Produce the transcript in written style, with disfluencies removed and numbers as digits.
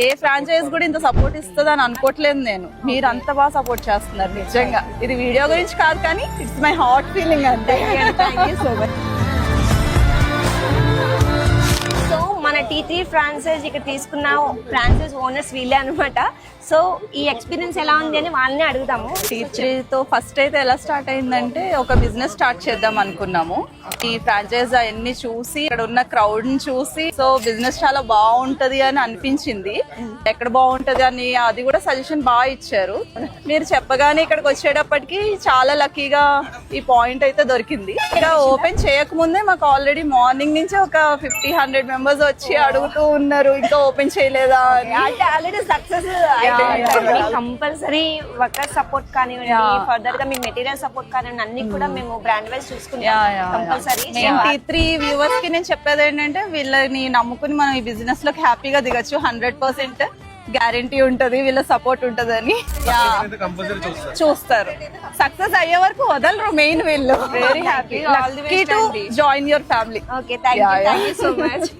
ఏ franchise కూడా ఇంత support ఇస్తుంది అని అనుకోవట్లేదు నేను. మీరు అంత బాగా సపోర్ట్ చేస్తున్నారు నిజంగా. ఇది వీడియో గురించి కాదు కానీ ఇట్స్ మై హార్ట్ ఫీలింగ్ అంతే. Thank you so much. So మన T3 ఫ్రాంచైజ్ ఇక్కడ తీసుకున్న ఫ్రాంచైజ్ ఓనర్స్ వీళ్ళే అనమాట. సో ఈ ఎక్స్పీరియన్స్ ఎలా ఉంది అని వాళ్ళని అడుగుదాము. T3తో ఫస్ట్ అయితే ఎలా స్టార్ట్ అయిందంటే ఒక బిజినెస్ స్టార్ట్ చేద్దాం అనుకున్నాము. ఈ ఫ్రాంచైజ్ అవన్నీ చూసి ఇక్కడ ఉన్న క్రౌడ్ ని చూసి సో బిజినెస్ చాలా బాగుంటది అని అనిపించింది. ఎక్కడ బాగుంటది అని అది కూడా సజెషన్ బాగా ఇచ్చారు. మీరు చెప్పగానే ఇక్కడికి వచ్చేటప్పటికి చాలా లక్కీగా ఈ పాయింట్ అయితే దొరికింది. ఇక్కడ ఓపెన్ చేయకముందే మాకు ఆల్రెడీ మార్నింగ్ నుంచి ఒక 50-100 మెంబర్స్ వచ్చి అడుగుతూ ఉన్నారు ఇంకా ఓపెన్ చేయలేదా అని. అంటే already success compulsory worker support కానివ్వండి, ఫర్దర్ గా మీ మెటీరియల్ సపోర్ట్ కానివ్వండి, అన్ని కూడా మేము బ్రాండ్ వైజ్ చూసుకుంటాం కంపల్సరీ. T3 వ్యూవర్స్ కి నేను చెప్పేది ఏంటంటే వీళ్ళని నమ్ముకుని మనం ఈ బిజినెస్ లోకి హ్యాపీగా దిగచ్చు. 100% గ్యారంటీ ఉంటది, వీళ్ళ సపోర్ట్ ఉంటదని చూస్తారు. సక్సెస్ అయ్యే వరకు వదలరు మెయిన్ వీళ్ళు. Very happy to join your family. Okay, thank you so much.